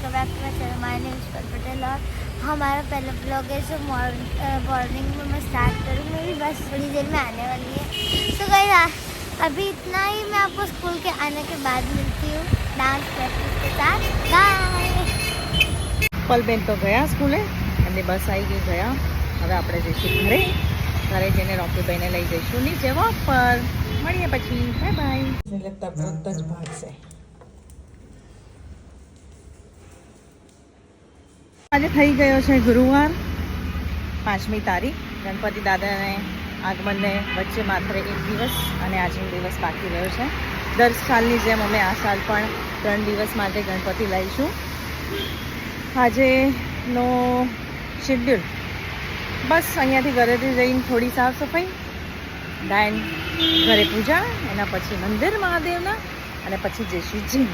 Welcome back to my channel. My name is Patel और हमारा पहला ब्लॉग है जो मॉर्निंग में मैं स्टार्ट करूँ। मेरी बस थोड़ी देर में आने वाली है। तो गाइस अभी इतना ही, मैं आपको स्कूल के आने के बाद मिलती हूँ डांस प्रैक्टिस के साथ। बाय। પલબેન તો ગયા સ્કૂલે અને બસ આવી ગઈ ગયા. હવે આપણે જઈશું ઘરે. ઘરે જઈને રોકીભાઈને લઈ જઈશું નીચે વોક પર. મળીએ પછી. Bye bye. એટલે તરત જ ભાગશે. આજે થઈ ગયો છે ગુરુવાર 5મી તારીખ. ગણપતિ દાદાને આગમનને વચ્ચે માત્ર 1 દિવસ અને આજનો દિવસ બાકી રહ્યો છે. દર સાલની જેમ અમે આ સાલ પણ 3 દિવસ માટે ગણપતિ લાવીશું. આજેનો શેડ્યુલ બસ અહીંયાથી ઘરેથી જઈને થોડી સાફ સફાઈ, દેન ઘરે પૂજા, એના પછી મંદિર મહાદેવના, અને પછી જઈશું જીમ.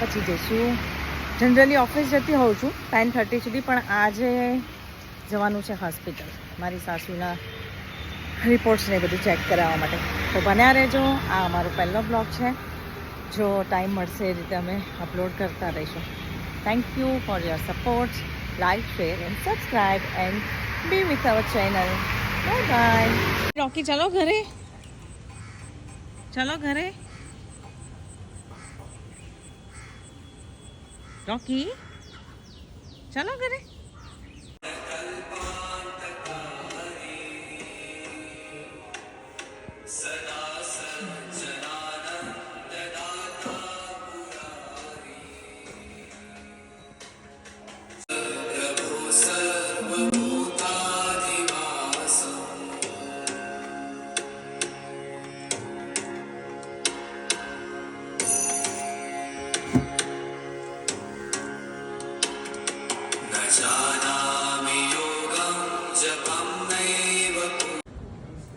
પછી જઈશું, જનરલી ઓફિસ જતી હોઉં છું 10:30 સુધી, પણ આજે જવાનું છે હોસ્પિટલ મારી સાસુના રિપોર્ટ્સને બધું ચેક કરાવવા માટે. તો બન્યા રહેજો. આ અમારો પહેલો બ્લોગ છે. જો ટાઈમ મળશે એ રીતે અમે અપલોડ કરતા રહીશું. Thank you for your support. Like, share and subscribe and be with our channel. Bye bye. Rocky, चलो घरे. चलो घरे. Rocky, चलो घरे.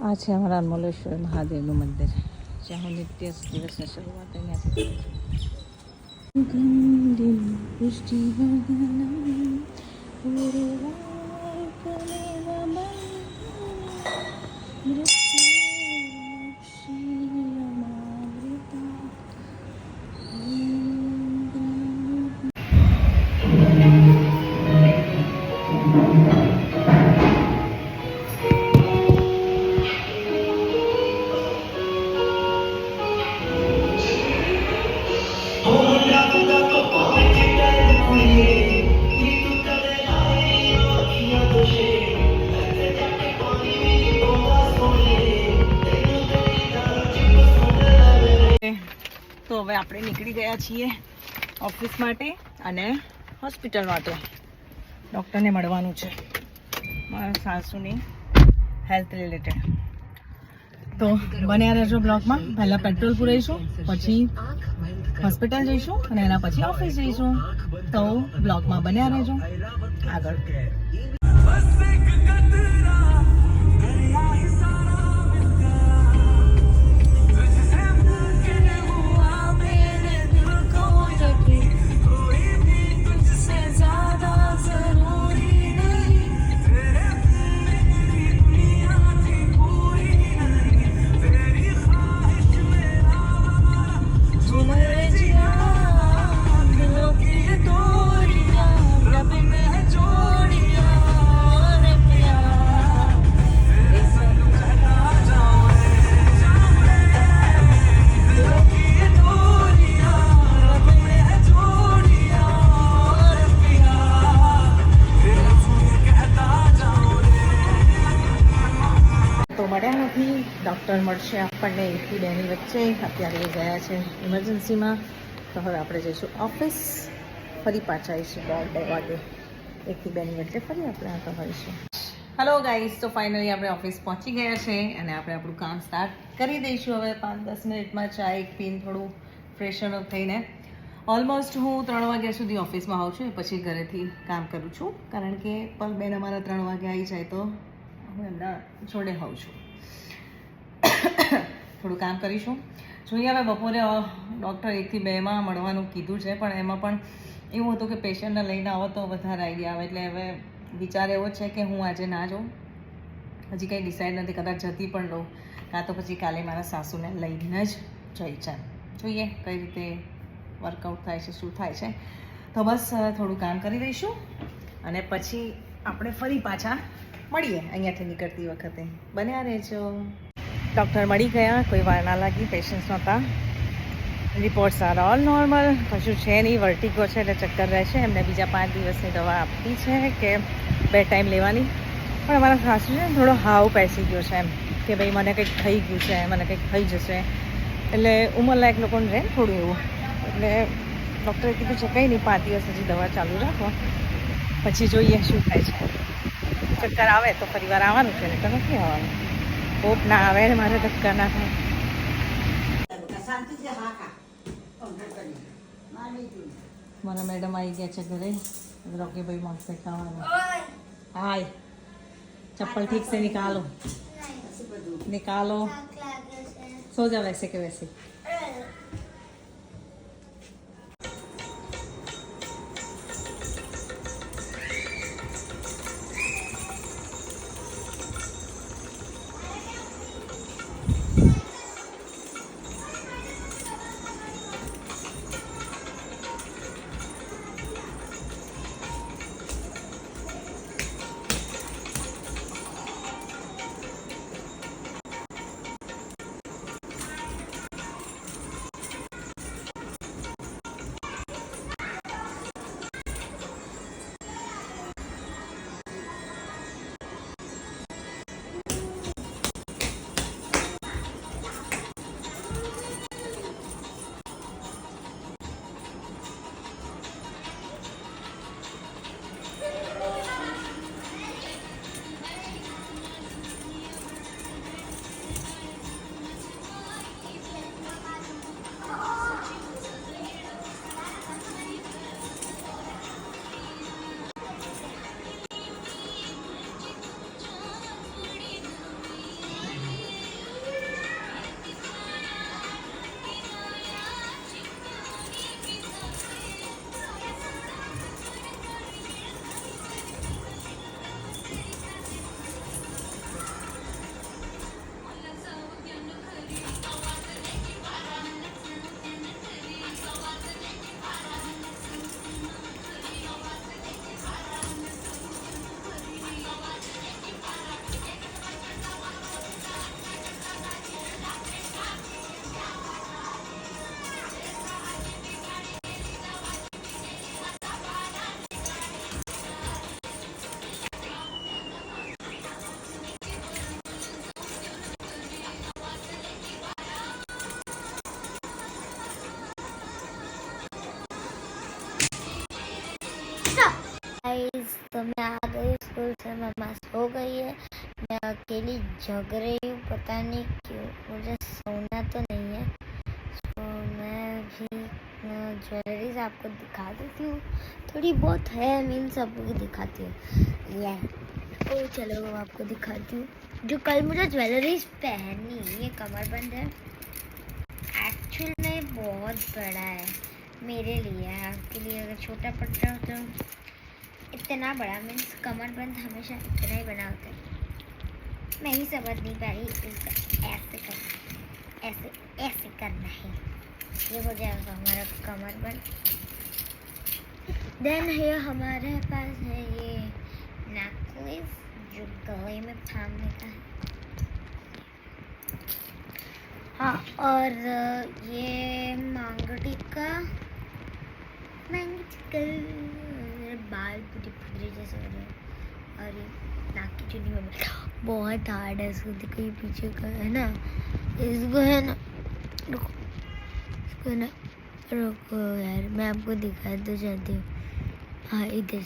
આ છે અમારા અનમોલેશ્વર મહાદેવનું મંદિર, જ્યાં હું નિત્ય દિવસની શરૂઆત અહીંયાથી કરું છું. તો હવે આપણે નીકળી ગયા છીએ ઓફિસ માટે અને હોસ્પિટલ માટે. ડૉક્ટરને મળવાનું છે મારા સાસુની હેલ્થ રિલેટેડ. તો બન્યા રહેજો બ્લોગમાં. પહેલાં પેટ્રોલ પુરાઈશું, પછી હોસ્પિટલ જઈશું અને એના પછી ઓફિસ જઈશું. તો બ્લોગમાં બન્યા રહેજો. આગળ મળ્યા નથી. ડૉક્ટર મળશે આપણને 1 થી 2ની વચ્ચે. અત્યારે એ ગયા છે ઇમરજન્સીમાં. તો હવે આપણે જઈશું ઓફિસ. ફરી પાછા આવીશું 2 વાગે. 1 થી 2ની વચ્ચે ફરી આપણે આ હોઈશું. હેલો ગાઈઝ, તો ફાઇનલી આપણે ઓફિસ પહોંચી ગયા છે અને આપણે આપણું કામ સ્ટાર્ટ કરી દઈશું હવે 5-10 મિનિટમાં. ચા એક પીને થોડું ફ્રેશન અપ થઈને. ઓલમોસ્ટ હું 3 વાગ્યા સુધી ઓફિસમાં હોઉં છું, પછી ઘરેથી કામ કરું છું, કારણ કે પલબેન અમારા 3 વાગે આવી જાય તો હું એમના જોડે હોઉં છું. થોડું કામ કરીશું. જોઈએ હવે બપોરે ડૉક્ટર 1 થી 2માં મળવાનું કીધું છે, પણ એમાં પણ એવું હતું કે પેશન્ટને લઈને આવો તો વધારે આઈડિયા આવે. એટલે હવે વિચાર એવો છે કે હું આજે ના જાઉં. હજી કંઈ ડિસાઈડ નથી, કદાચ જતી પણ લઉં, કાં તો પછી કાલે મારા સાસુને લઈને જ જઈ છે. જોઈએ કઈ રીતે વર્કઆઉટ થાય છે, શું થાય છે. તો બસ થોડું કામ કરી લઈશું અને પછી આપણે ફરી પાછા મળીએ અહીંયાથી નીકળતી વખતે. બન્યા રહેજો. ડૉક્ટર મળી ગયા, કોઈ વાર ના લાગી, પેશન્ટ્સ નહોતા. રિપોર્ટ્સ આર ઓલ નોર્મલ, કશું છે નહીં. વર્ટિગો છે એટલે ચક્કર રહેશે. એમને બીજા 5 દિવસની દવા આપી છે કે 2 ટાઈમ લેવાની. પણ અમારા સાસુ છે ને થોડો હાવ પેસી ગયો છે એમ કે ભાઈ મને કંઈક થઈ ગયું છે, મને કંઈક થઈ જશે. એટલે ઉંમરલાયક લોકોને રહે ને થોડું એવું. એટલે ડૉક્ટરે કીધું છે કંઈ નહીં, 5 દિવસ હજી દવા ચાલુ રાખો, પછી જોઈએ શું થાય છે. ચક્કર આવે તો ફરી વાર આવવાનું છે, નહીં તો નથી આવવાનું. હોપ ના આવે ને મારે ધક્કા ના થાય. મારા મેડમ આવી ગયા છે ઘરે. રોકીભાઈ માંગશે ખાવાનું. હાય, चप्पल ठीक से निकालो, निकालो. सो जा वैसे के वैसे. गाइस, तो मैं आ गई स्कूल से, मम्मा सो गई है, मैं अकेली जग रही हूँ, पता नहीं क्यों. मुझे सोना तो नहीं है. तो मैं भी ज्वेलरीज आपको दिखा देती हूँ. थोड़ी बहुत है, मीन्स आपको दिखाती हूँ. ये तो चलो मैं आपको दिखाती हूँ. जो कल मुझे ज्वेलरीज पहनी, ये कमरबंद है. एक्चुअल में बहुत बड़ा है मेरे लिए. आपके लिए अगर छोटा पड़ता हो तो इतना बड़ा, मीन्स कमरबंद हमेशा इतना ही बना होता है. मैं ही समझ नहीं पा रही. इसका ऐसे करना, ऐसे ऐसे करना है. ये हो जाएगा हमारा कमरबंद. देन ये हमारे पास है ये नेकलेस जो गले में थामने का है. हाँ, और ये मांगटी का बाल पूरी फुदरी जैसे हो रहे हैं. और ये नाक की चुन्नी में बहुत हार्ड है. इसको देखो, ये पीछे का है ना, इसको है ना, रुको, इसको ना, रुको यार, मैं आपको दिखाना चाहती हूँ. हाँ, इधर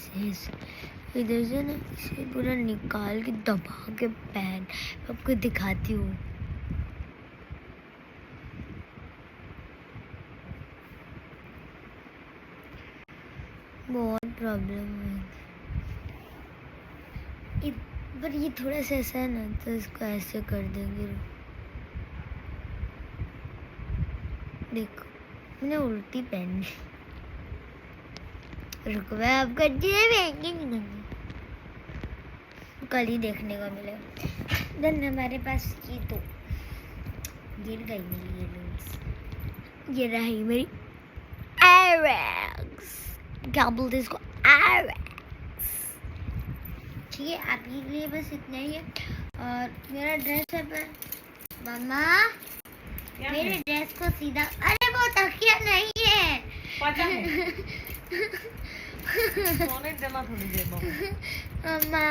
से ना इसे पूरा निकाल के दबा के पहन, आपको दिखाती हूँ. बहुत प्रॉब्लम है, पर ये थोड़ा सा ऐसा है ना, तो इसको ऐसे कर देंगे. देखो, मैंने उल्टी पहनी. रुको, मैं आपको कल ही देखने को मिले. देन हमारे पास ये तो गिर गई मेरी ये लूम्स. ये रही मेरी एयरबैग्स. क्या बोलते हैं इसको, ठीक है। आपके लिए बस इतना ही है। और मेरा ड्रेस है पर मम्मा मेरे ड्रेस को सीधा, अरे वो तकिया नहीं है। सोने देना थोड़ी देर में। मम्मा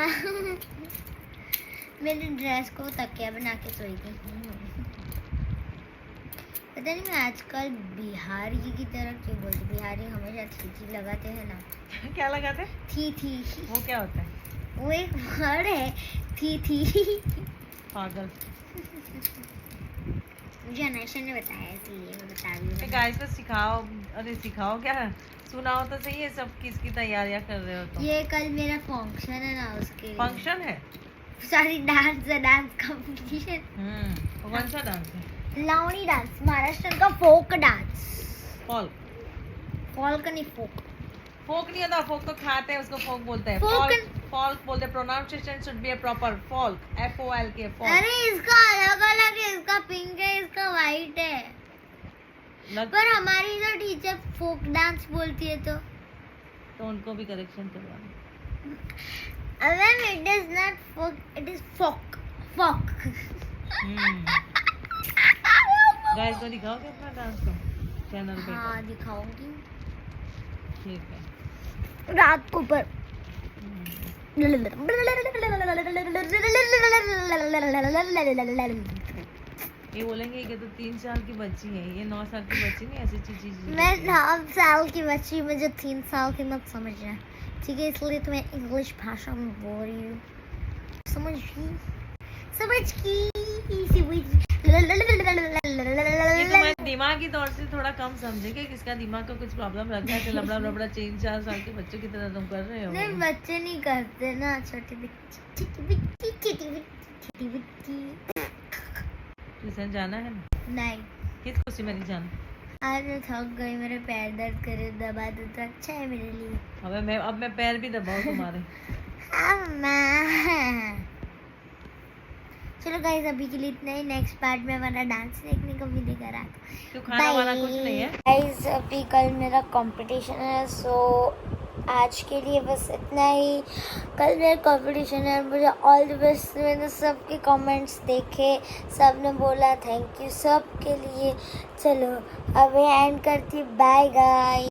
मेरे ड्रेस को तकिया बना के सोई थी। पता नहीं मैं आजकल बिहारी की तरह क्यों बोलती, बिहारी हमेशा थी लगाते हैं ना। क्या लगाते? थी वो क्या होता है? वो एक वर्ड है, थी पागल। मुझे अनायशा ने बताया इसलिए मैं बता रही हूँ। गाइस को सिखाओ, अरे सिखाओ क्या, सुनाओ तो सही है सब किसकी तैयारियां कर रहे हो। तो ये कल मेरा फंक्शन है ना, उसके फंक्शन है। Sorry dance competition. कौन सा डांस है? लावणी डांस, महाराष्ट्र का फोक डांस। फोक फोक नहीं, फोक नहीं होता, फोक तो खाते हैं उसको फोक बोलते हैं। फोक बोलते हैं। Pronunciation should be A proper folk, FOLK फोक। अरे इसका अलग अलग है, इसका पिंक है, इसका वाइट है। पर हमारी जो टीचर फोक डांस बोलती है तो उनको भी करेक्शन करवाना। Ma'am it is not folk, it is folk. Guys को दिखाओगे अपना डांस को चैनल पे? हाँ दिखाऊंगी ठीक है। रात को पर ये बोलेंगे कि तो 3 साल की बच्ची है, ये 9 साल की बच्ची नहीं, ऐसी चीज। मैं 9 साल की बच्ची, मुझे 3 साल की मत समझना, ठीक है? इसलिए तो मैं इंग्लिश भाषा में बोल रही हूँ। समझ गई? दिमागी तौर से थोड़ा कम समझे कि किसका दिमाग का कुछ प्रॉब्लम रखा है, तो लबड़ा 3-4 साल के बच्चों की तरह तुम कर रहे हो। नहीं बच्चे नहीं करते ना, छोटी बच्ची। ट्यूशन जाना है ना? नहीं, किस खुशी में नहीं जाना? आज मैं थक गई, मेरे पैर दर्द करे, दबा दो तो अच्छा है मेरे लिए। अब मैं पैर भी दबाऊं तुम्हारे? चलो गाइस अभी के लिए इतना ही। नेक्स्ट पार्ट में हमारा डांस देखने को मिलेगा रात। क्यों खाना वाना कुछ नहीं है? गाइस अभी कल मेरा कंपटीशन है, सो आज के लिए बस इतना ही। कल मेरा कंपटीशन है, मुझे ऑल द बेस्ट। मैंने सबके कमेंट्स देखे, सब ने बोला थैंक यू सब के लिए। चलो अभी एंड करती, बाय गाइस।